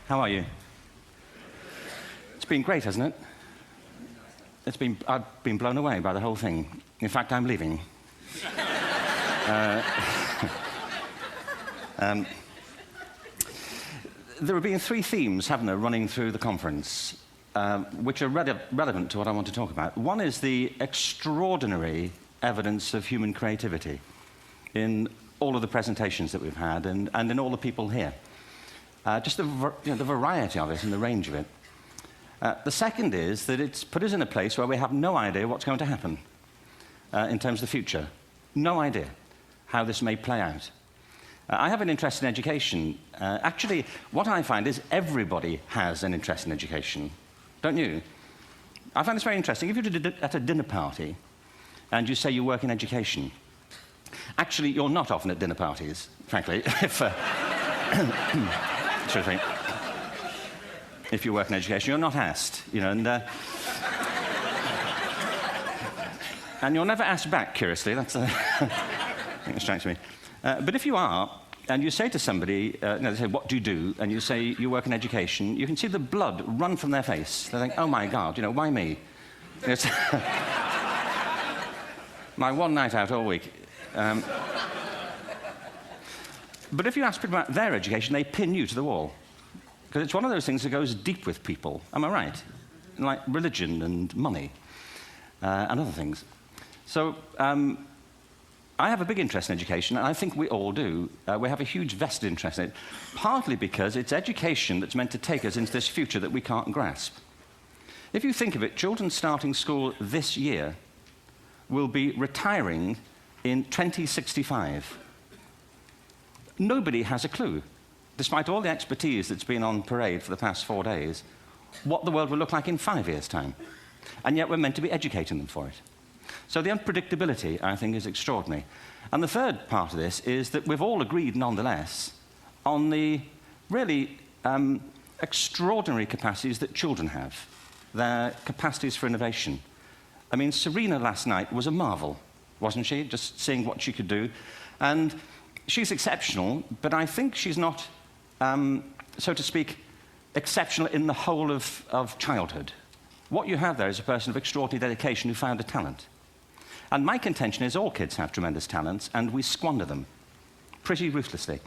How are you? It's been great, hasn't it? I've been blown away by the whole thing. In fact, I'm leaving. There have been three themes, haven't there, running through the conference, which are relevant to what I want to talk about. One is the extraordinary evidence of human creativity in all of the presentations that we've had and in all the people here. Just the variety of it and the range of it. The second is that it's put us in a place where we have no idea what's going to happen in terms of the future. No idea how this may play out. I have an interest in education. Actually, what I find is everybody has an interest in education. Don't you? I find this very interesting. If you're at a dinner party and you say you work in education, actually, you're not often at dinner parties, frankly, if you work in education, you're not asked, and you're never asked back, curiously. That's the thing that strikes me. But if you are, and you say to somebody, they say, what do you do? And you say, you work in education, you can see the blood run from their face. They think, oh my God, why me? It's my one night out all week. But if you ask people about their education, they pin you to the wall. Because it's one of those things that goes deep with people. Am I right? Like religion and money and other things. So I have a big interest in education, and I think we all do. We have a huge vested interest in it, partly because it's education that's meant to take us into this future that we can't grasp. If you think of it, children starting school this year will be retiring in 2065. Nobody has a clue, despite all the expertise that's been on parade for the past 4 days, what the world will look like in 5 years' time. And yet we're meant to be educating them for it. So the unpredictability, I think, is extraordinary. And the third part of this is that we've all agreed, nonetheless, on the really extraordinary capacities that children have, their capacities for innovation. I mean, Serena last night was a marvel, wasn't she? Just seeing what she could do. And she's exceptional, but I think she's not, so to speak, exceptional in the whole of childhood. What you have there is a person of extraordinary dedication who found a talent. And my contention is all kids have tremendous talents, and we squander them pretty ruthlessly.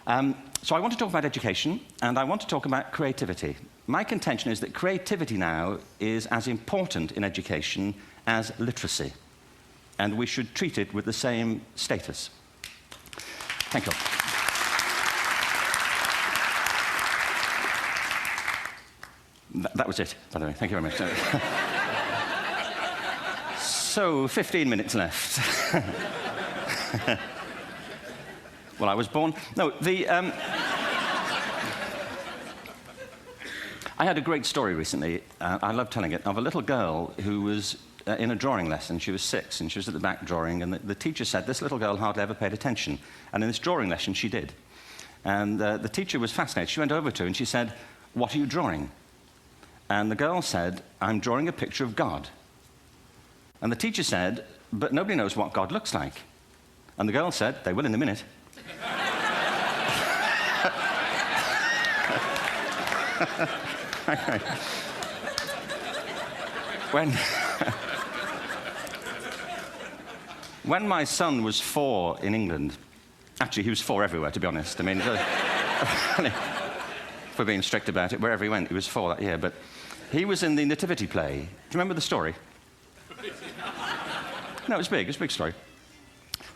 So I want to talk about education, and I want to talk about creativity. My contention is that creativity now is as important in education as literacy, and we should treat it with the same status. Thank you. That was it, by the way. Thank you very much. So, 15 minutes left. Well, I was born... No, I had a great story recently, I love telling it, of a little girl who was in a drawing lesson. She was 6, and she was at the back drawing, and the teacher said this little girl hardly ever paid attention. And in this drawing lesson, she did. And the teacher was fascinated. She went over to her and she said, "What are you drawing?" And the girl said, "I'm drawing a picture of God." And the teacher said, "But nobody knows what God looks like." And the girl said, "They will in a minute." When my son was 4 in England, actually he was 4 everywhere, to be honest. I mean, if we're being strict about it, wherever he went, he was 4 that year. But he was in the Nativity play. Do you remember the story? No, it was big. It was a big story.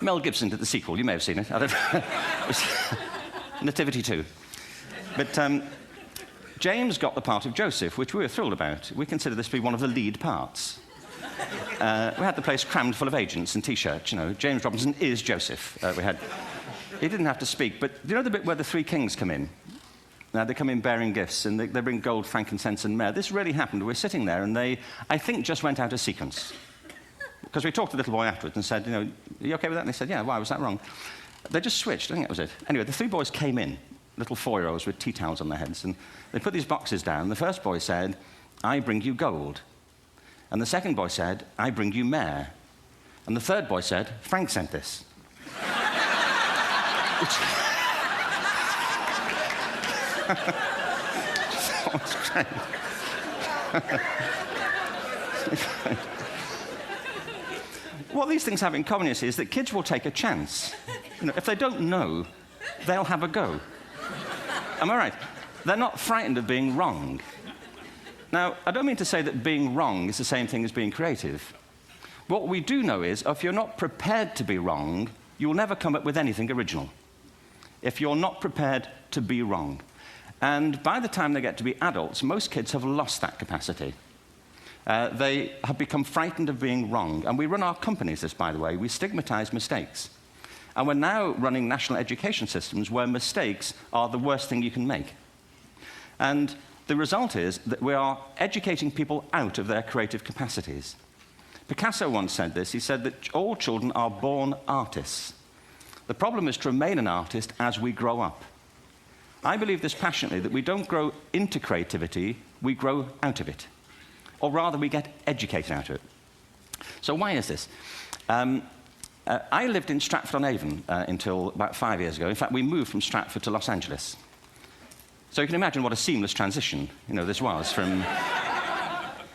Mel Gibson did the sequel. You may have seen it. I don't know. It was Nativity 2. But James got the part of Joseph, which we were thrilled about. We consider this to be one of the lead parts. We had the place crammed full of agents and T-shirts, James Robinson is Joseph. He didn't have to speak, but you know the bit where the 3 kings come in? They come in bearing gifts, and they bring gold, frankincense, and myrrh. This really happened. We're sitting there, and they, I think, just went out of sequence. Because we talked to the little boy afterwards and said, are you okay with that? And they said, yeah, why was that wrong? They just switched. I think that was it. Anyway, the 3 boys came in, little 4-year-olds with tea towels on their heads, and they put these boxes down. The first boy said, "I bring you gold." And the second boy said, "I bring you myrrh." And the third boy said, "Frank sent this." It's great. What these things have in common is that kids will take a chance. If they don't know, they'll have a go. Am I right? They're not frightened of being wrong. Now, I don't mean to say that being wrong is the same thing as being creative. What we do know is, if you're not prepared to be wrong, you'll never come up with anything original. If you're not prepared to be wrong. And by the time they get to be adults, most kids have lost that capacity. They have become frightened of being wrong. And we run our companies this, by the way. We stigmatize mistakes. And we're now running national education systems where mistakes are the worst thing you can make. And the result is that we are educating people out of their creative capacities. Picasso once said this. He said that all children are born artists. The problem is to remain an artist as we grow up. I believe this passionately, that we don't grow into creativity, we grow out of it. Or rather, we get educated out of it. So why is this? I lived in Stratford-on-Avon until about 5 years ago. In fact, we moved from Stratford to Los Angeles. So you can imagine what a seamless transition this was from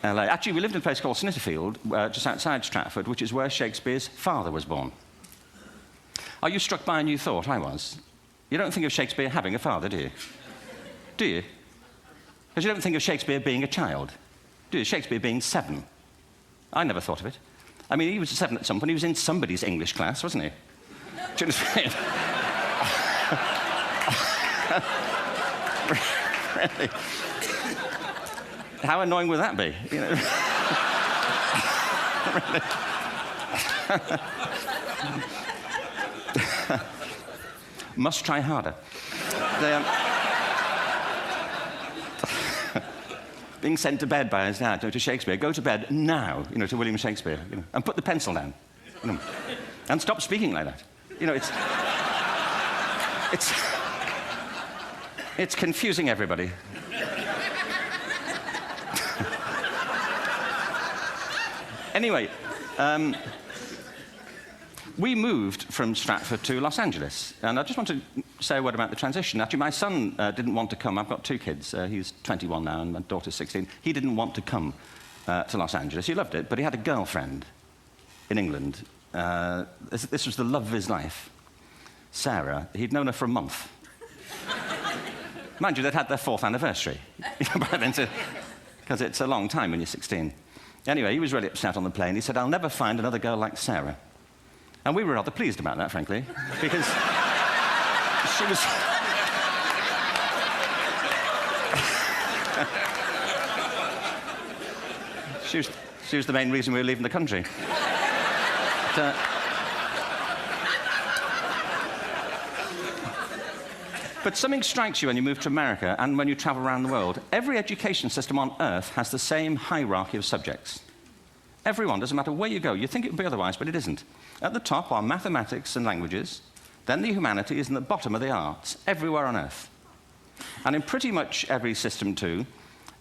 LA. Actually, we lived in a place called Snitterfield, just outside Stratford, which is where Shakespeare's father was born. Are you struck by a new thought? I was. You don't think of Shakespeare having a father, do you? Do you? Because you don't think of Shakespeare being a child. Do you? Shakespeare being 7. I never thought of it. I mean, he was 7 at some point. He was in somebody's English class, wasn't he? Do you understand? Really? How annoying would that be? Must try harder. Being sent to bed by his dad to Shakespeare. Go to bed now, to William Shakespeare, and put the pencil down, and stop speaking like that. It's confusing everybody. Anyway, we moved from Stratford to Los Angeles, and I just want to say a word about the transition. Actually, my son didn't want to come. I've got 2 kids. He's 21 now, and my daughter's 16. He didn't want to come to Los Angeles. He loved it, but he had a girlfriend in England. This was the love of his life, Sarah. He'd known her for a month. Mind you, they'd had their 4th anniversary, because it's a long time when you're 16. Anyway, he was really upset on the plane. He said, "I'll never find another girl like Sarah." And we were rather pleased about that, frankly, because she was... she was the main reason we were leaving the country. But something strikes you when you move to America and when you travel around the world. Every education system on Earth has the same hierarchy of subjects. Everyone, doesn't matter where you go. You think it would be otherwise, but it isn't. At the top are mathematics and languages, then the humanities, and at the bottom are the arts, everywhere on Earth. And in pretty much every system, too,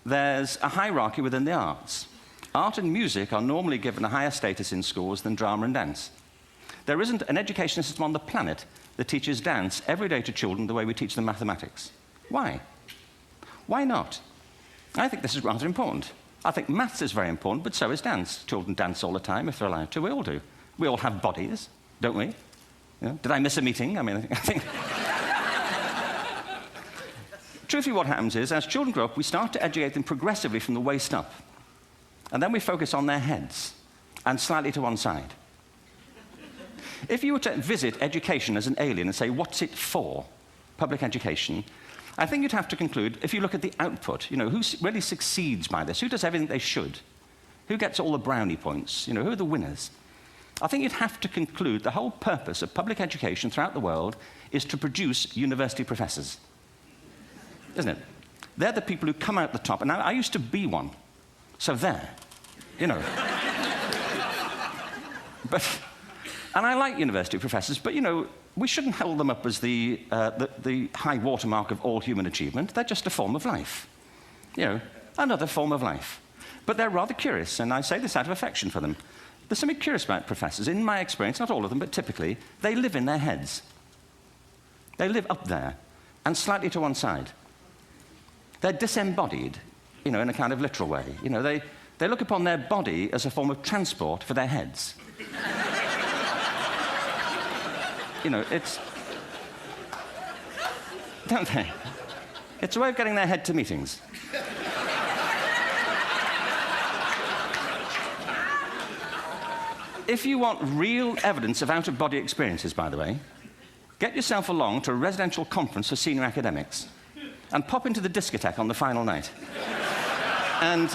there's a hierarchy within the arts. Art and music are normally given a higher status in schools than drama and dance. There isn't an education system on the planet that teaches dance every day to children the way we teach them mathematics. Why? Why not? I think this is rather important. I think maths is very important, but so is dance. Children dance all the time if they're allowed to. We all do. We all have bodies, don't we? Did I miss a meeting? I mean, I think... Truthfully, what happens is, as children grow up, we start to educate them progressively from the waist up. And then we focus on their heads, and slightly to one side. If you were to visit education as an alien and say, what's it for, public education, I think you'd have to conclude, if you look at the output, who really succeeds by this? Who does everything they should? Who gets all the brownie points? Who are the winners? I think you'd have to conclude the whole purpose of public education throughout the world is to produce university professors. Isn't it? They're the people who come out the top. And I used to be one. So there. And I like university professors, but, we shouldn't hold them up as the high watermark of all human achievement. They're just a form of life. Another form of life. But they're rather curious, and I say this out of affection for them. There's something curious about professors. In my experience, not all of them, but typically, they live in their heads. They live up there, and slightly to one side. They're disembodied, in a kind of literal way. They look upon their body as a form of transport for their heads. It's... Don't they? It's a way of getting their head to meetings. If you want real evidence of out-of-body experiences, by the way, get yourself along to a residential conference for senior academics and pop into the discotheque on the final night. And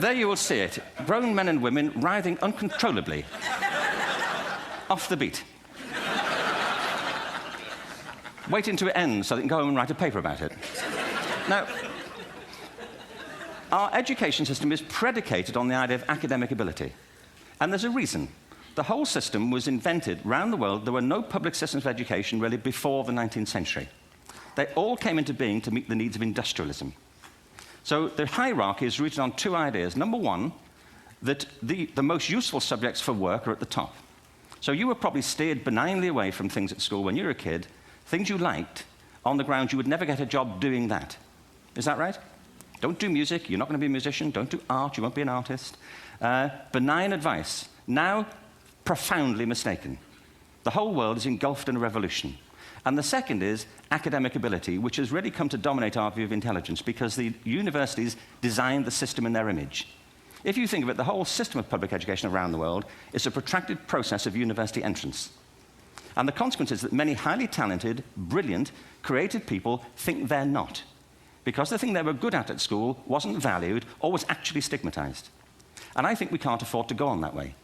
there you will see it. Grown men and women writhing uncontrollably off the beat. Waiting to end so they can go home and write a paper about it. Now, our education system is predicated on the idea of academic ability. And there's a reason. The whole system was invented around the world. There were no public systems of education really before the 19th century. They all came into being to meet the needs of industrialism. So the hierarchy is rooted on two ideas. Number one, that the most useful subjects for work are at the top. So you were probably steered benignly away from things at school when you were a kid, things you liked, on the grounds you would never get a job doing that. Is that right? Don't do music, you're not going to be a musician. Don't do art, you won't be an artist. Benign advice, now profoundly mistaken. The whole world is engulfed in a revolution. And the second is academic ability, which has really come to dominate our view of intelligence because the universities designed the system in their image. If you think of it, the whole system of public education around the world is a protracted process of university entrance. And the consequence is that many highly talented, brilliant, creative people think they're not, because the thing they were good at school wasn't valued or was actually stigmatized. And I think we can't afford to go on that way.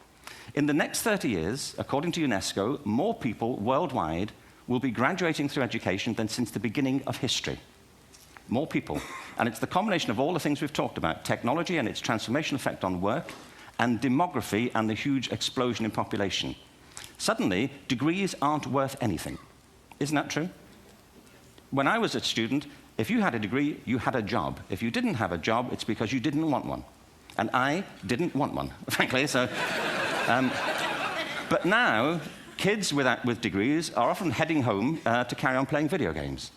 In the next 30 years, according to UNESCO, more people worldwide will be graduating through education than since the beginning of history. More people. And it's the combination of all the things we've talked about, technology and its transformational effect on work, and demography and the huge explosion in population. Suddenly, degrees aren't worth anything. Isn't that true? When I was a student, if you had a degree, you had a job. If you didn't have a job, it's because you didn't want one. And I didn't want one, frankly, so... but now, kids with degrees are often heading home to carry on playing video games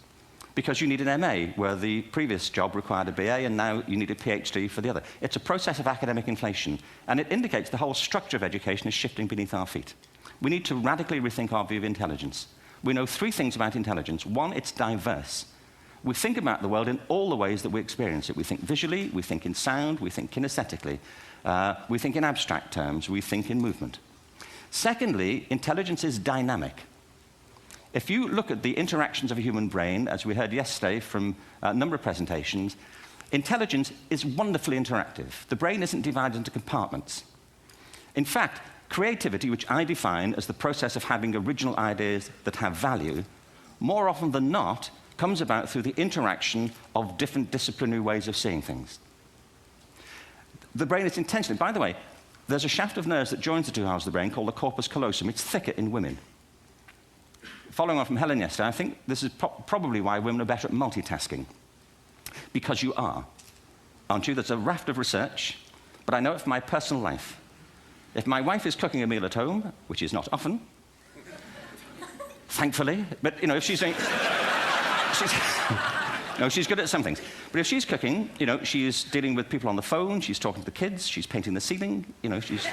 because you need an MA, where the previous job required a BA, and now you need a PhD for the other. It's a process of academic inflation, and it indicates the whole structure of education is shifting beneath our feet. We need to radically rethink our view of intelligence. We know three things about intelligence. One, it's diverse. We think about the world in all the ways that we experience it. We think visually, we think in sound, we think kinesthetically, we think in abstract terms, we think in movement. Secondly, intelligence is dynamic. If you look at the interactions of a human brain, as we heard yesterday from a number of presentations, intelligence is wonderfully interactive. The brain isn't divided into compartments. In fact, creativity, which I define as the process of having original ideas that have value, more often than not, comes about through the interaction of different disciplinary ways of seeing things. The brain is intentionally... By the way, there's a shaft of nerves that joins the two halves of the brain called the corpus callosum. It's thicker in women. Following on from Helen yesterday, I think this is probably why women are better at multitasking. Because you are, aren't you? There's a raft of research, but I know it from my personal life. If my wife is cooking a meal at home, which is not often, thankfully, but, if she's doing... No, she's good at some things. But if she's cooking, she's dealing with people on the phone, she's talking to the kids, she's painting the ceiling, she's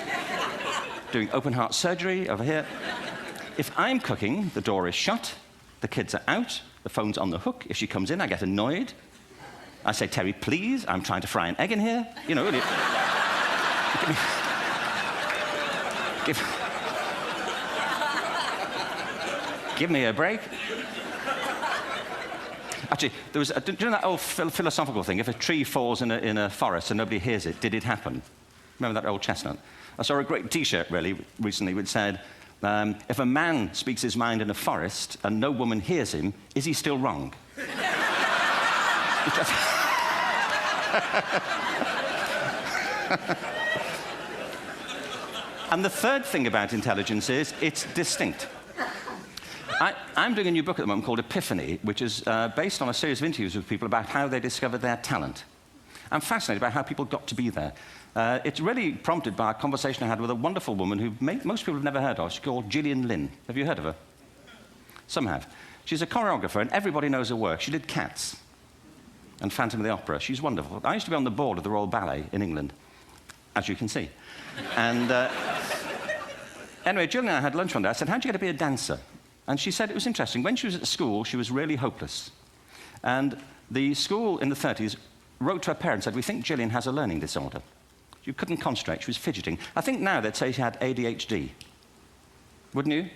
doing open-heart surgery over here. If I'm cooking, the door is shut, the kids are out, the phone's on the hook. If she comes in, I get annoyed. I say, Terry, please, I'm trying to fry an egg in here. Give me a break. Actually, do you know that old philosophical thing? If a tree falls in a forest and nobody hears it, did it happen? Remember that old chestnut? I saw a great T-shirt, really, recently, which said, if a man speaks his mind in a forest and no woman hears him, is he still wrong? And the third thing about intelligence is it's distinct. I'm doing a new book at the moment called Epiphany, which is based on a series of interviews with people about how they discovered their talent. I'm fascinated by how people got to be there. It's really prompted by a conversation I had with a wonderful woman who most people have never heard of. She's called Gillian Lynn. Have you heard of her? Some have. She's a choreographer, and everybody knows her work. She did Cats. and Phantom of the Opera. She's wonderful. I used to be on the board of the Royal Ballet in England, as you can see. And anyway, Jill and I had lunch one day. I said, how'd you get to be a dancer? And she said it was interesting. When she was at school, she was really hopeless. And the school in the 30s wrote to her parents and said, we think Gillian has a learning disorder. She couldn't concentrate, she was fidgeting. I think now they'd say she had ADHD. Wouldn't you?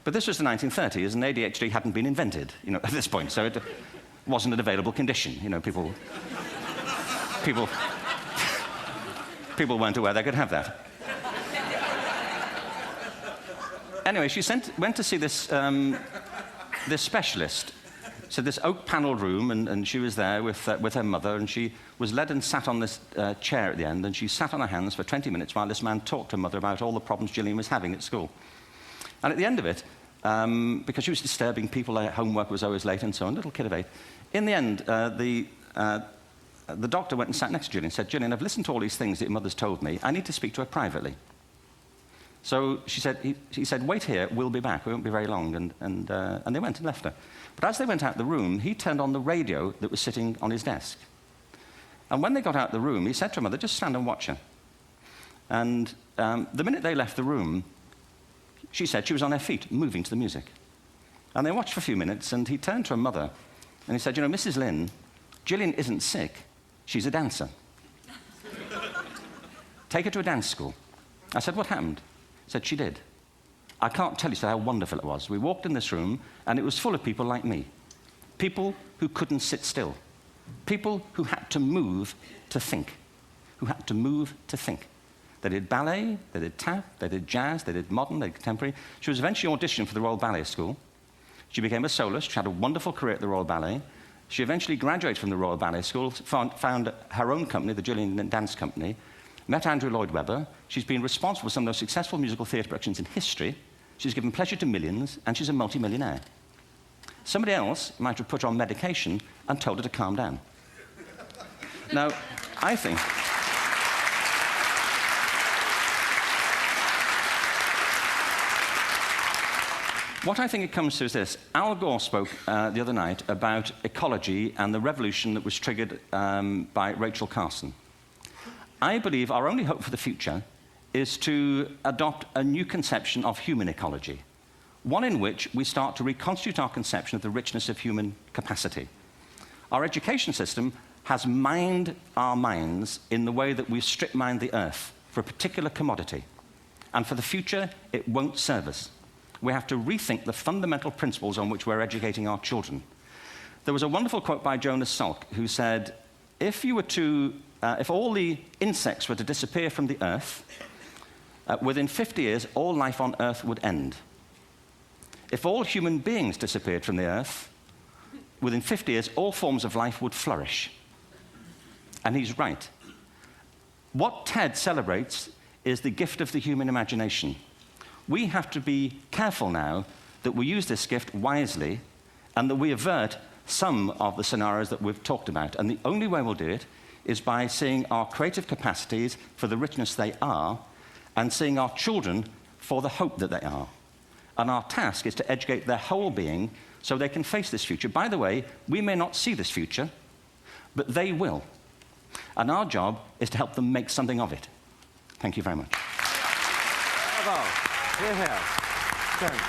But this was the 1930s, and ADHD hadn't been invented, at this point, so it wasn't an available condition. people weren't aware they could have that. Anyway, she went to see this specialist. So this oak-panelled room, and she was there with her mother, and she was led and sat on this chair at the end, and she sat on her hands for 20 minutes while this man talked to her mother about all the problems Gillian was having at school. And at the end of it, because she was disturbing people, her homework was always late and so on, little kid of 8, in the end, the doctor went and sat next to Gillian and said, Gillian, I've listened to all these things that your mother's told me. I need to speak to her privately. So he said, wait here, we'll be back. We won't be very long. And they went and left her. But as they went out the room, he turned on the radio that was sitting on his desk. And when they got out the room, he said to her mother, just stand and watch her. And the minute they left the room, she said she was on her feet, moving to the music. And they watched for a few minutes, and he turned to her mother, and he said, Mrs. Lynn, Gillian isn't sick. She's a dancer. Take her to a dance school. I said, what happened? He said, she did. I can't tell you how wonderful it was. We walked in this room, and it was full of people like me. People who couldn't sit still. People who had to move to think. Who had to move to think. They did ballet, they did tap, they did jazz, they did modern, they did contemporary. She was eventually auditioned for the Royal Ballet School. She became a soloist. She had a wonderful career at the Royal Ballet. She eventually graduated from the Royal Ballet School, found her own company, the Gillian Dance Company, met Andrew Lloyd Webber. She's been responsible for some of the most successful musical theatre productions in history. She's given pleasure to millions, and she's a multi-millionaire. Somebody else might have put her on medication and told her to calm down. Now, I think... What I think it comes to is this. Al Gore spoke the other night about ecology and the revolution that was triggered by Rachel Carson. I believe our only hope for the future is to adopt a new conception of human ecology, one in which we start to reconstitute our conception of the richness of human capacity. Our education system has mined our minds in the way that we've strip-mined the earth for a particular commodity, and for the future, it won't serve us. We have to rethink the fundamental principles on which we're educating our children. There was a wonderful quote by Jonas Salk, who said, if all the insects were to disappear from the earth, within 50 years, all life on earth would end. If all human beings disappeared from the earth, within 50 years, all forms of life would flourish. And he's right. What TED celebrates is the gift of the human imagination. We have to be careful now that we use this gift wisely and that we avert some of the scenarios that we've talked about. And the only way we'll do it is by seeing our creative capacities for the richness they are and seeing our children for the hope that they are. And our task is to educate their whole being so they can face this future. By the way, we may not see this future, but they will. And our job is to help them make something of it. Thank you very much. Bravo. Hierher. Danke.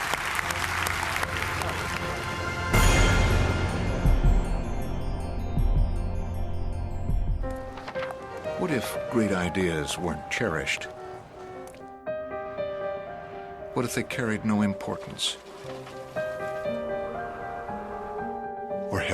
What if great ideas weren't cherished? What if they carried no importance?